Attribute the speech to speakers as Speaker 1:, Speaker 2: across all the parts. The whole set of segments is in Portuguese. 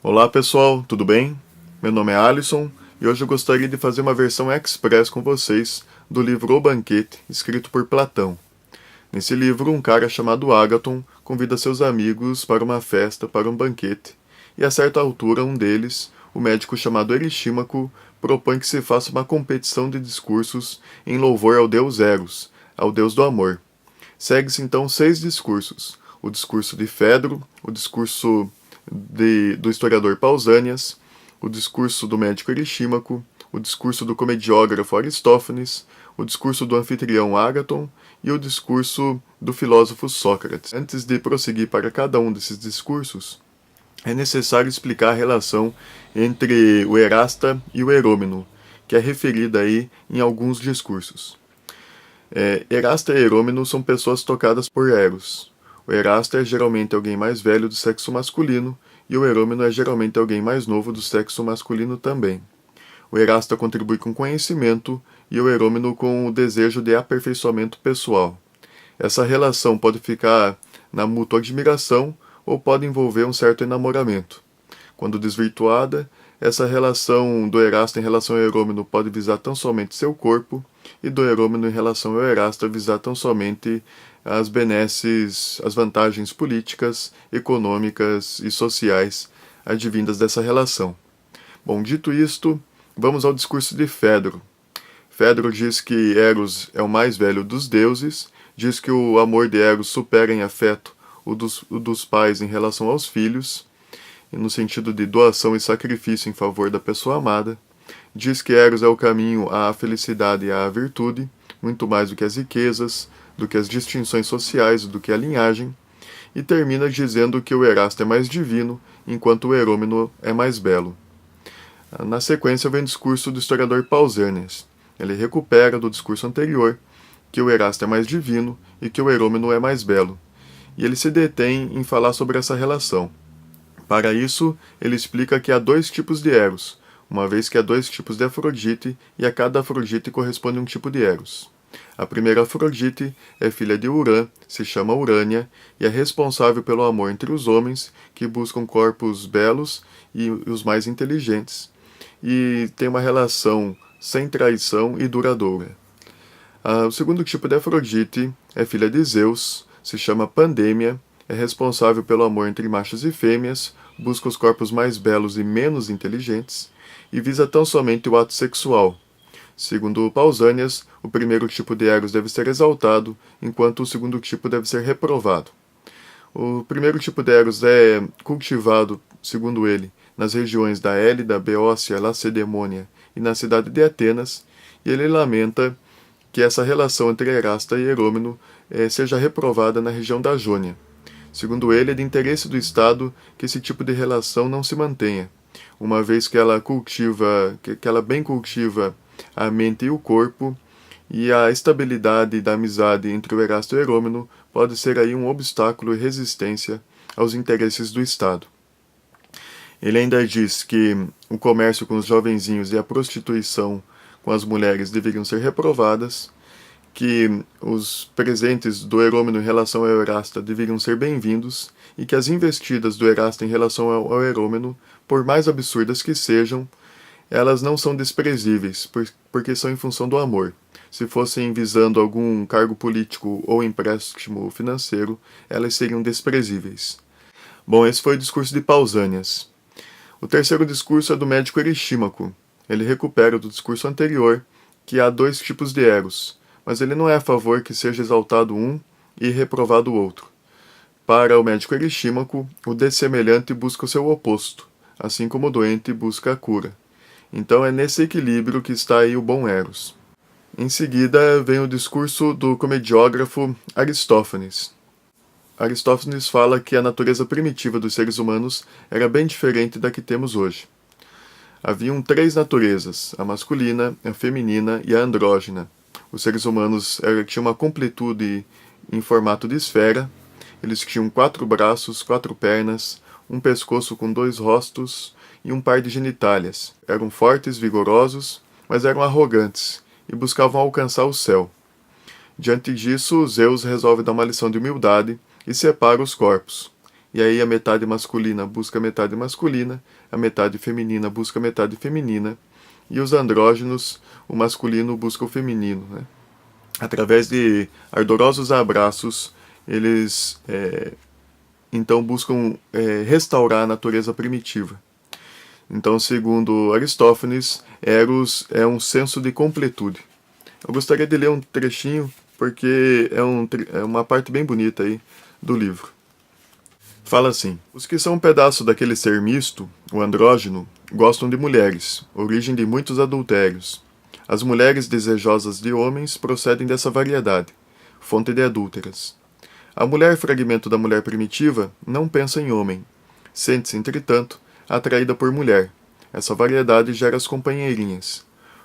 Speaker 1: Olá pessoal, tudo bem? Meu nome é Alisson e hoje eu gostaria de fazer uma versão express com vocês do livro O Banquete, escrito por Platão. Nesse livro, um cara chamado Ágaton convida seus amigos para uma festa, para um banquete, e a certa altura um deles, o médico chamado Erisímaco, propõe que se faça uma competição de discursos em louvor ao deus Eros, ao deus do amor. Segue-se então 6 discursos: o discurso de Fedro, o discurso do historiador Pausânias, o discurso do médico Erisímaco, o discurso do comediógrafo Aristófanes, o discurso do anfitrião Ágaton e o discurso do filósofo Sócrates. Antes de prosseguir para cada um desses discursos, é necessário explicar a relação entre o Erasta e o Herômeno, que é referida aí em alguns discursos. Erasta e Herômeno são pessoas tocadas por Eros. O Erasta é geralmente alguém mais velho do sexo masculino e o Herômeno é geralmente alguém mais novo do sexo masculino também. O Erasta contribui com conhecimento e o Herômeno com o desejo de aperfeiçoamento pessoal. Essa relação pode ficar na mútua admiração ou pode envolver um certo enamoramento. Quando desvirtuada, essa relação do Erasta em relação ao Herômeno pode visar tão somente seu corpo, e do Herômeno em relação ao Erasta visar tão somente as benesses, as vantagens políticas, econômicas e sociais advindas dessa relação. Bom, dito isto, vamos ao discurso de Fedro. Fedro diz que Eros é o mais velho dos deuses, diz que o amor de Eros supera em afeto o dos pais em relação aos filhos, no sentido de doação e sacrifício em favor da pessoa amada. Diz que Eros é o caminho à felicidade e à virtude, muito mais do que as riquezas, do que as distinções sociais, do que a linhagem, e termina dizendo que o Erasto é mais divino, enquanto o Herômeno é mais belo. Na sequência vem o discurso do historiador Pausânias. Ele recupera do discurso anterior que o Erasto é mais divino e que o Herômeno é mais belo, e ele se detém em falar sobre essa relação. Para isso, ele explica que há 2 tipos de Eros, uma vez que há 2 tipos de Afrodite e a cada Afrodite corresponde um tipo de Eros. A primeira Afrodite é filha de Urã, se chama Urânia, e é responsável pelo amor entre os homens, que buscam corpos belos e os mais inteligentes, e tem uma relação sem traição e duradoura. O segundo tipo de Afrodite é filha de Zeus, se chama Pandêmia, é responsável pelo amor entre machos e fêmeas, busca os corpos mais belos e menos inteligentes, e visa tão somente o ato sexual. Segundo Pausânias, o primeiro tipo de Eros deve ser exaltado, enquanto o segundo tipo deve ser reprovado. O primeiro tipo de Eros é cultivado, segundo ele, nas regiões da Élida, Beócia, Lacedemônia e na cidade de Atenas, e ele lamenta que essa relação entre Erasta e Herômeno seja reprovada na região da Jônia. Segundo ele, é de interesse do Estado que esse tipo de relação não se mantenha, uma vez que ela bem cultiva a mente e o corpo, e a estabilidade da amizade entre o Erasto e o Herômeno pode ser aí um obstáculo e resistência aos interesses do Estado. Ele ainda diz que o comércio com os jovenzinhos e a prostituição com as mulheres deveriam ser reprovadas, que os presentes do Herômeno em relação ao Erasta deveriam ser bem-vindos e que as investidas do Erasta em relação ao Herômeno, por mais absurdas que sejam, elas não são desprezíveis, porque são em função do amor. Se fossem visando algum cargo político ou empréstimo financeiro, elas seriam desprezíveis. Bom, esse foi o discurso de Pausânias. O terceiro discurso é do médico Erisímaco. Ele recupera do discurso anterior que há 2 tipos de Eros, mas ele não é a favor que seja exaltado um e reprovado o outro. Para o médico Erisímaco, o dessemelhante busca o seu oposto, assim como o doente busca a cura. Então é nesse equilíbrio que está aí o bom Eros. Em seguida vem o discurso do comediógrafo Aristófanes. Aristófanes fala que a natureza primitiva dos seres humanos era bem diferente da que temos hoje. Haviam 3 naturezas, a masculina, a feminina e a andrógena. Os seres humanos tinham uma completude em formato de esfera, eles tinham 4 braços, 4 pernas, um pescoço com 2 rostos e um par de genitálias. Eram fortes, vigorosos, mas eram arrogantes e buscavam alcançar o céu. Diante disso, Zeus resolve dar uma lição de humildade e separa os corpos. e aí a metade masculina busca a metade masculina, a metade feminina busca a metade feminina, e os andrógenos, o masculino busca o feminino, né? Através de ardorosos abraços, eles então buscam restaurar a natureza primitiva. Então, segundo Aristófanes, Eros é um senso de completude. Eu gostaria de ler um trechinho, porque é uma parte bem bonita aí do livro. Fala assim: os que são um pedaço daquele ser misto, o andrógeno, gostam de mulheres, origem de muitos adultérios. As mulheres desejosas de homens procedem dessa variedade, fonte de adúlteras. A mulher fragmento da mulher primitiva não pensa em homem. Sente-se, entretanto, atraída por mulher. Essa variedade gera as companheirinhas.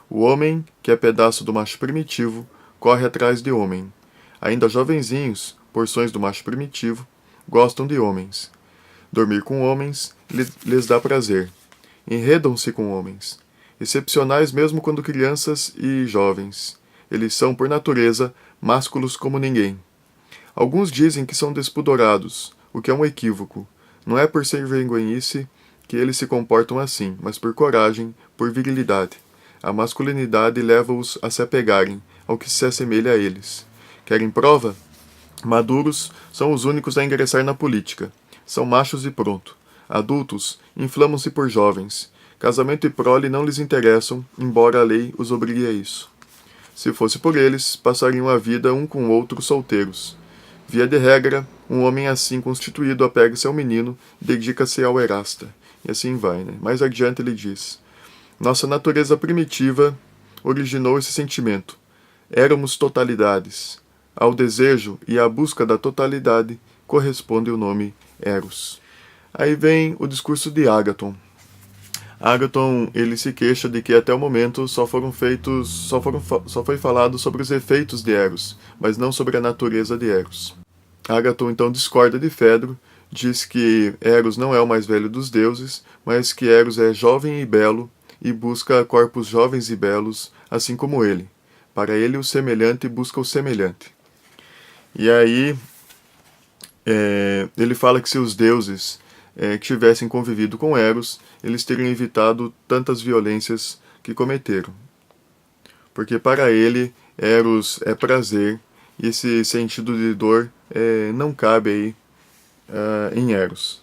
Speaker 1: O homem, que é pedaço do macho primitivo, corre atrás de homem. Ainda jovenzinhos, porções do macho primitivo, gostam de homens. Dormir com homens lhes dá prazer. Enredam-se com homens. Excepcionais mesmo quando crianças e jovens. Eles são, por natureza, másculos como ninguém. Alguns dizem que são despudorados, o que é um equívoco. Não é por ser vergonhice que eles se comportam assim, mas por coragem, por virilidade. A masculinidade leva-os a se apegarem ao que se assemelha a eles. Querem prova? Maduros são os únicos a ingressar na política. São machos e pronto. Adultos inflamam-se por jovens. Casamento e prole não lhes interessam, embora a lei os obrigue a isso. Se fosse por eles, passariam a vida um com o outro solteiros. Via de regra, um homem assim constituído apega-se ao menino, dedica-se ao erasta. E assim vai, né? Mais adiante ele diz: nossa natureza primitiva originou esse sentimento. Éramos totalidades. Ao desejo e à busca da totalidade corresponde o nome Eros. Aí vem o discurso de Ágaton. Ágaton, ele se queixa de que até o momento só foi falado sobre os efeitos de Eros, mas não sobre a natureza de Eros. Ágaton então discorda de Fedro, diz que Eros não é o mais velho dos deuses, mas que Eros é jovem e belo e busca corpos jovens e belos, assim como ele. Para ele o semelhante busca o semelhante. E aí ele fala que se os deuses que tivessem convivido com Eros, eles teriam evitado tantas violências que cometeram. Porque para ele, Eros é prazer, e esse sentido de dor não cabe aí em Eros,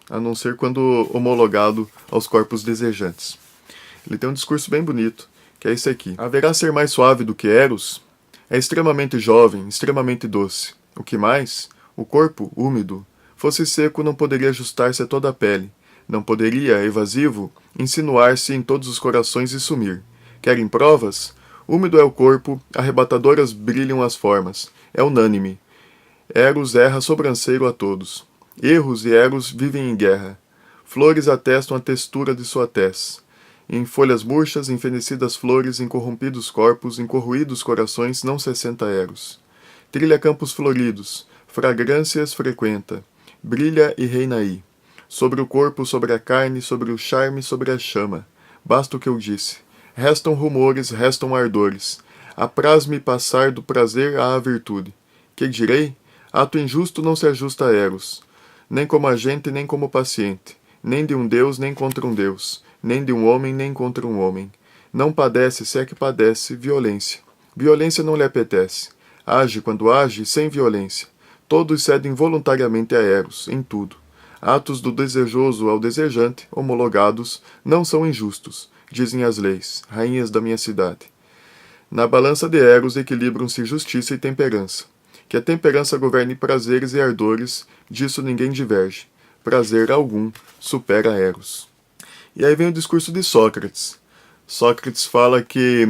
Speaker 1: a não ser quando homologado aos corpos desejantes. Ele tem um discurso bem bonito, que é esse aqui: haverá ser mais suave do que Eros? É extremamente jovem, extremamente doce. O que mais? O corpo, úmido. Fosse seco, não poderia ajustar-se a toda a pele. Não poderia, evasivo, insinuar-se em todos os corações e sumir. Querem provas? Úmido é o corpo, arrebatadoras brilham as formas. É unânime. Eros erra sobranceiro a todos. Erros e Eros vivem em guerra. Flores atestam a textura de sua tez. Em folhas murchas, em fenecidas flores, em corrompidos corpos, em corroídos corações, não se assenta Eros. Trilha campos floridos, fragrâncias frequenta. Brilha e reina aí. Sobre o corpo, sobre a carne, sobre o charme, sobre a chama. Basta o que eu disse. Restam rumores, restam ardores. Apraz-me passar do prazer à virtude. Que direi? Ato injusto não se ajusta a Eros. Nem como agente, nem como paciente. Nem de um deus, nem contra um deus. Nem de um homem, nem contra um homem. Não padece, se é que padece, violência. Violência não lhe apetece. Age, quando age, sem violência. Todos cedem voluntariamente a Eros, em tudo. Atos do desejoso ao desejante, homologados, não são injustos, dizem as leis, rainhas da minha cidade. Na balança de Eros equilibram-se justiça e temperança. Que a temperança governe prazeres e ardores, disso ninguém diverge. Prazer algum supera Eros. E aí vem o discurso de Sócrates. Sócrates fala que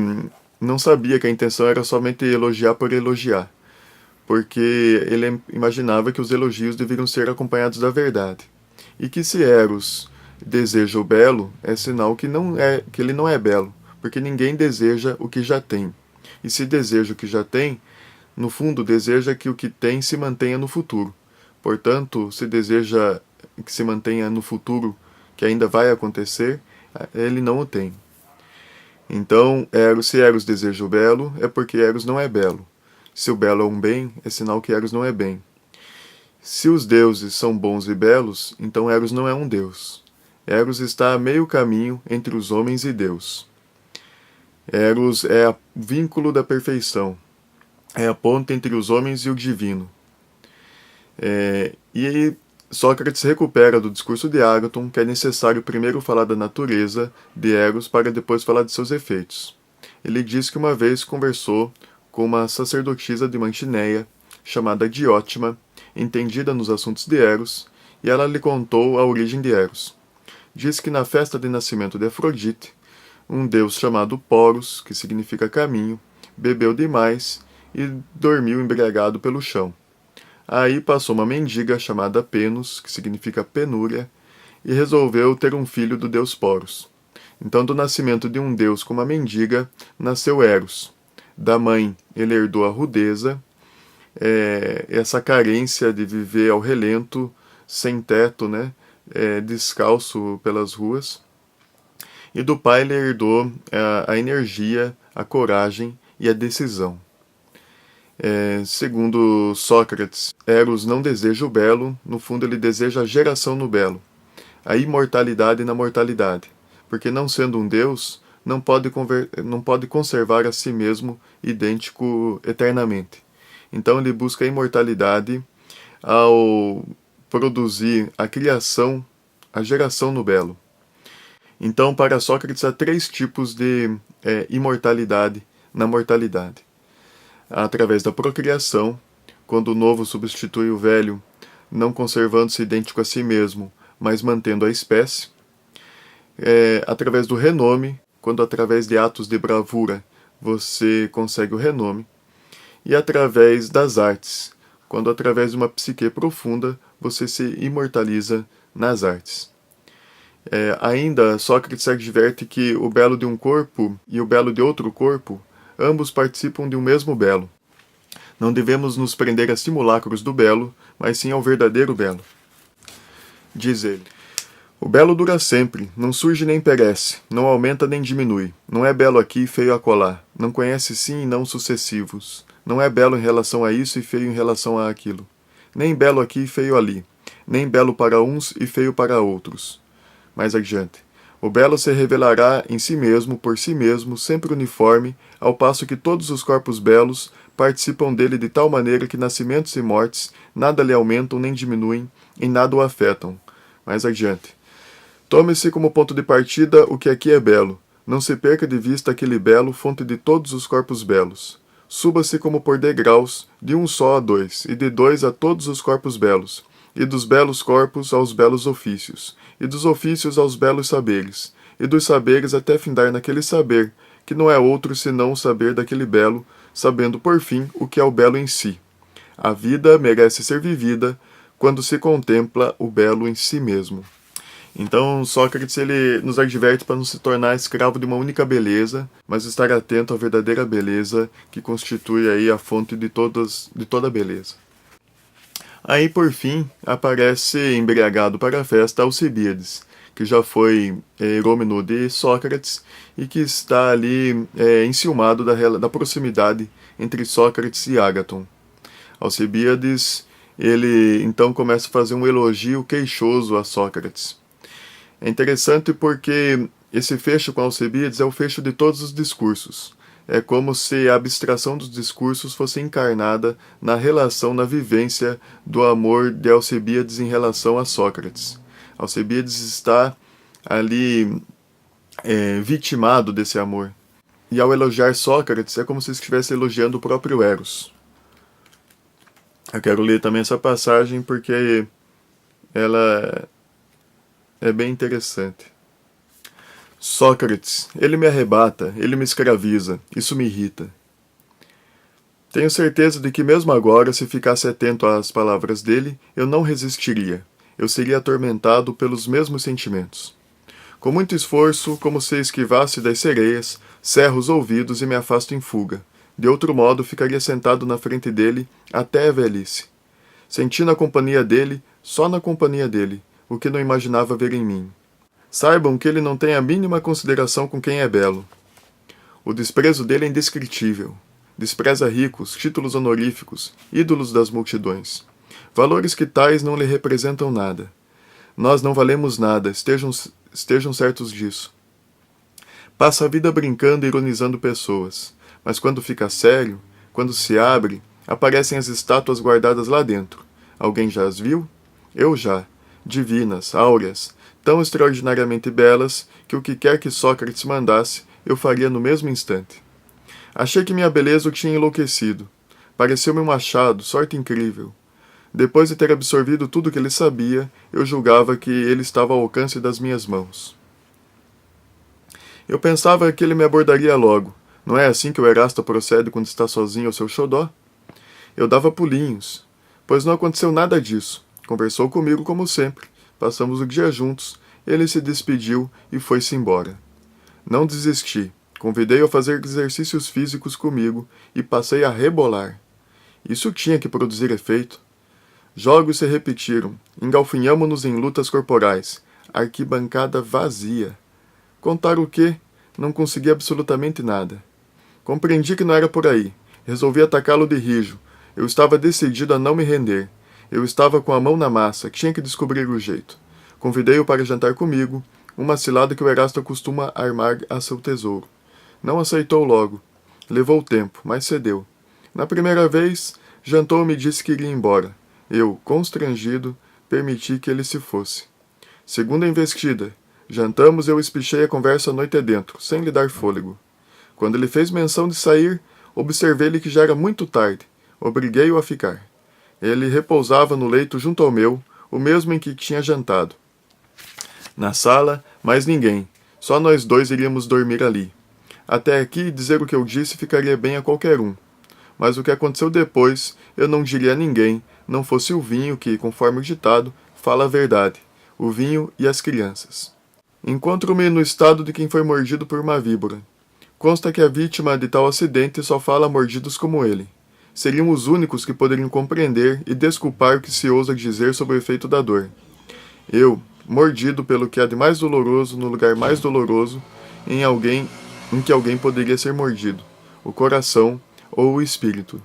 Speaker 1: não sabia que a intenção era somente elogiar por elogiar, porque ele imaginava que os elogios deveriam ser acompanhados da verdade. E que se Eros deseja o belo, é sinal que ele não é belo, porque ninguém deseja o que já tem. E se deseja o que já tem, no fundo deseja que o que tem se mantenha no futuro. Portanto, se deseja que se mantenha no futuro, que ainda vai acontecer, ele não o tem. Então, se Eros deseja o belo, é porque Eros não é belo. Se o belo é um bem, é sinal que Eros não é bem. Se os deuses são bons e belos, então Eros não é um deus. Eros está a meio caminho entre os homens e Deus. Eros é o vínculo da perfeição. É a ponte entre os homens e o divino. E aí Sócrates recupera do discurso de Ágaton que é necessário primeiro falar da natureza de Eros para depois falar de seus efeitos. Ele diz que uma vez conversou com uma sacerdotisa de Mantineia, chamada Diótima, entendida nos assuntos de Eros, e ela lhe contou a origem de Eros. Diz que na festa de nascimento de Afrodite, um deus chamado Poros, que significa caminho, bebeu demais e dormiu embriagado pelo chão. Aí passou uma mendiga chamada Penos, que significa penúria, e resolveu ter um filho do deus Poros. Então, do nascimento de um deus com uma mendiga, nasceu Eros. Da mãe, ele herdou a rudeza, essa carência de viver ao relento, sem teto, né? Descalço pelas ruas. E do pai ele herdou a energia, a coragem e a decisão. Segundo Sócrates, Eros não deseja o belo, no fundo ele deseja a geração no belo, a imortalidade na mortalidade, porque não sendo um deus, não pode conservar a si mesmo idêntico eternamente. Então ele busca a imortalidade ao produzir a criação, a geração no belo. Então, para Sócrates, há 3 tipos de imortalidade na mortalidade. Através da procriação, quando o novo substitui o velho, não conservando-se idêntico a si mesmo, mas mantendo a espécie. Através do renome, quando através de atos de bravura você consegue o renome. E através das artes, quando através de uma psique profunda você se imortaliza nas artes. Ainda, Sócrates adverte que o belo de um corpo e o belo de outro corpo ambos participam de um mesmo belo. Não devemos nos prender a simulacros do belo, mas sim ao verdadeiro belo. Diz ele: o belo dura sempre, não surge nem perece, não aumenta nem diminui. Não é belo aqui e feio acolá. Não conhece sim e não sucessivos. Não é belo em relação a isso e feio em relação a aquilo. Nem belo aqui e feio ali. Nem belo para uns e feio para outros. Mais adiante. O belo se revelará em si mesmo, por si mesmo, sempre uniforme, ao passo que todos os corpos belos participam dele de tal maneira que nascimentos e mortes nada lhe aumentam nem diminuem, em nada o afetam. Mais adiante. Tome-se como ponto de partida o que aqui é belo. Não se perca de vista aquele belo, fonte de todos os corpos belos. Suba-se como por degraus, de um só a 2, e de 2 a todos os corpos belos, e dos belos corpos aos belos ofícios, e dos ofícios aos belos saberes, e dos saberes até findar naquele saber, que não é outro senão o saber daquele belo, sabendo por fim o que é o belo em si. A vida merece ser vivida quando se contempla o belo em si mesmo. Então, Sócrates ele nos adverte para não se tornar escravo de uma única beleza, mas estar atento à verdadeira beleza que constitui aí a fonte de toda a beleza. Aí, por fim, aparece embriagado para a festa Alcibíades, que já foi herômeno de Sócrates e que está ali enciumado da proximidade entre Sócrates e Ágaton. Alcibíades, ele então começa a fazer um elogio queixoso a Sócrates. É interessante porque esse fecho com Alcibíades é o fecho de todos os discursos. É como se a abstração dos discursos fosse encarnada na relação, na vivência do amor de Alcibíades em relação a Sócrates. Alcibíades está ali vitimado desse amor. E ao elogiar Sócrates é como se estivesse elogiando o próprio Eros. Eu quero ler também essa passagem porque ela é bem interessante. Sócrates, ele me arrebata, ele me escraviza, isso me irrita. Tenho certeza de que mesmo agora, se ficasse atento às palavras dele, eu não resistiria. Eu seria atormentado pelos mesmos sentimentos. Com muito esforço, como se esquivasse das sereias, cerro os ouvidos e me afasto em fuga. De outro modo, ficaria sentado na frente dele até a velhice. Senti na companhia dele, só na companhia dele, o que não imaginava ver em mim. Saibam que ele não tem a mínima consideração com quem é belo. O desprezo dele é indescritível. Despreza ricos, títulos honoríficos, ídolos das multidões. Valores que tais não lhe representam nada. Nós não valemos nada, estejam certos disso. Passa a vida brincando e ironizando pessoas, mas quando fica sério, quando se abre, aparecem as estátuas guardadas lá dentro. Alguém já as viu? Eu já. Divinas, áureas, tão extraordinariamente belas que o que quer que Sócrates mandasse, eu faria no mesmo instante. Achei que minha beleza o tinha enlouquecido. Pareceu-me um achado, sorte incrível. Depois de ter absorvido tudo o que ele sabia, eu julgava que ele estava ao alcance das minhas mãos. Eu pensava que ele me abordaria logo. Não é assim que o Erasto procede quando está sozinho ao seu xodó? Eu dava pulinhos, pois não aconteceu nada disso. Conversou comigo como sempre. Passamos o dia juntos. Ele se despediu e foi-se embora. Não desisti. Convidei-o a fazer exercícios físicos comigo e passei a rebolar. Isso tinha que produzir efeito. Jogos se repetiram. Engalfinhamo-nos em lutas corporais. Arquibancada vazia. Contar o quê? Não consegui absolutamente nada. Compreendi que não era por aí. Resolvi atacá-lo de rijo. Eu estava decidido a não me render. Eu estava com a mão na massa, tinha que descobrir o jeito. Convidei-o para jantar comigo, uma cilada que o Erasto costuma armar a seu tesouro. Não aceitou logo. Levou tempo, mas cedeu. Na primeira vez, jantou e me disse que iria embora. Eu, constrangido, permiti que ele se fosse. Segunda investida. Jantamos e eu espichei a conversa a noite adentro, sem lhe dar fôlego. Quando ele fez menção de sair, observei-lhe que já era muito tarde. Obriguei-o a ficar. Ele repousava no leito junto ao meu, o mesmo em que tinha jantado. Na sala, mais ninguém. Só nós dois iríamos dormir ali. Até aqui, dizer o que eu disse ficaria bem a qualquer um. Mas o que aconteceu depois, eu não diria a ninguém, não fosse o vinho que, conforme o ditado, fala a verdade. O vinho e as crianças. Encontro-me no estado de quem foi mordido por uma víbora. Consta que a vítima de tal acidente só fala a mordidos como ele. Seriam os únicos que poderiam compreender e desculpar o que se ousa dizer sobre o efeito da dor. Eu, mordido pelo que há de mais doloroso no lugar mais doloroso, em que alguém poderia ser mordido, o coração ou o espírito.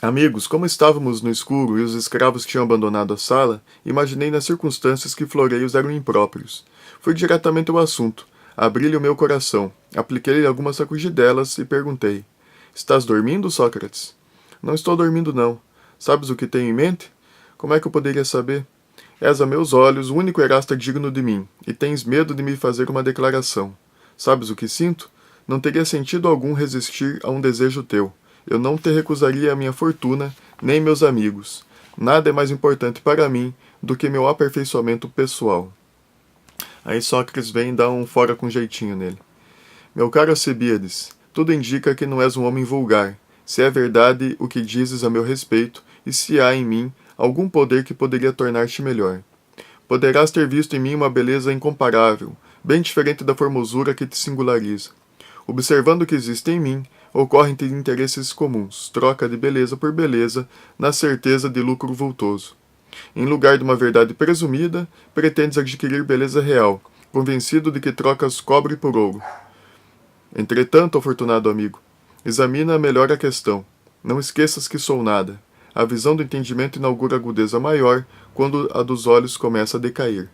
Speaker 1: Amigos, como estávamos no escuro e os escravos tinham abandonado a sala, imaginei nas circunstâncias que floreios eram impróprios. Fui diretamente ao assunto, abri-lhe o meu coração, apliquei-lhe algumas sacudidelas e perguntei: Estás dormindo, Sócrates? Não estou dormindo, não. Sabes o que tenho em mente? Como é que eu poderia saber? És a meus olhos o único Erasto digno de mim, e tens medo de me fazer uma declaração. Sabes o que sinto? Não teria sentido algum resistir a um desejo teu. Eu não te recusaria a minha fortuna, nem meus amigos. Nada é mais importante para mim do que meu aperfeiçoamento pessoal. Aí Sócrates vem dar um fora com jeitinho nele. Meu caro Alcibíades, tudo indica que não és um homem vulgar, se é verdade o que dizes a meu respeito, e se há em mim algum poder que poderia tornar-te melhor. Poderás ter visto em mim uma beleza incomparável, bem diferente da formosura que te singulariza. Observando o que existe em mim, ocorrem-te interesses comuns, troca de beleza por beleza, na certeza de lucro vultoso. Em lugar de uma verdade presumida, pretendes adquirir beleza real, convencido de que trocas cobre por ouro. Entretanto, afortunado amigo, examina melhor a questão. Não esqueças que sou nada. A visão do entendimento inaugura agudeza maior quando a dos olhos começa a decair.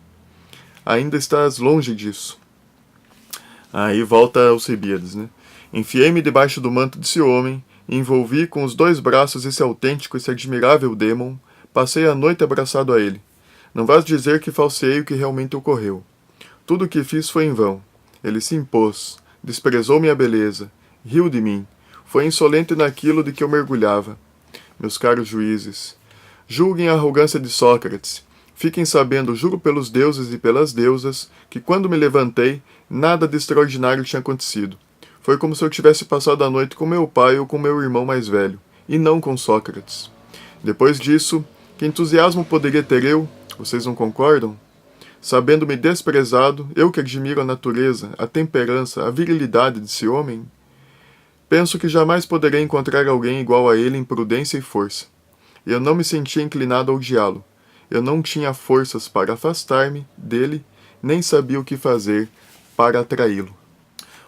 Speaker 1: Ainda estás longe disso. Aí volta Alcibíades, né? Enfiei-me debaixo do manto desse homem, envolvi com os 2 braços esse autêntico, esse admirável dêmon, passei a noite abraçado a ele. Não vás dizer que falseei o que realmente ocorreu. Tudo o que fiz foi em vão. Ele se impôs, desprezou minha beleza, riu de mim, foi insolente naquilo de que eu mergulhava. Meus caros juízes, julguem a arrogância de Sócrates. Fiquem sabendo, juro pelos deuses e pelas deusas, que quando me levantei, nada de extraordinário tinha acontecido. Foi como se eu tivesse passado a noite com meu pai ou com meu irmão mais velho, e não com Sócrates. Depois disso, que entusiasmo poderia ter eu? Vocês não concordam? Sabendo-me desprezado, eu que admiro a natureza, a temperança, a virilidade desse homem, penso que jamais poderei encontrar alguém igual a ele em prudência e força. Eu não me sentia inclinado a odiá-lo. Eu não tinha forças para afastar-me dele, nem sabia o que fazer para atraí-lo.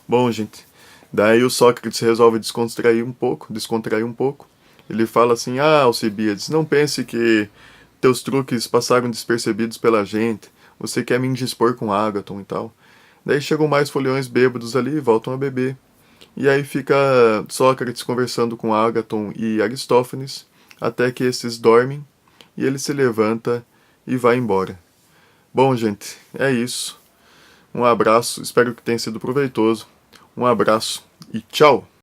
Speaker 1: Bom, gente, daí o Sócrates resolve descontrair um pouco, Ele fala assim: ah, Alcibiades, não pense que teus truques passaram despercebidos pela gente, você quer me indispor com Ágaton e tal. Daí chegam mais foliões bêbados ali e voltam a beber. E aí fica Sócrates conversando com Ágaton e Aristófanes, até que esses dormem, e ele se levanta e vai embora. Bom, gente, é isso. Um abraço, espero que tenha sido proveitoso. Um abraço e tchau!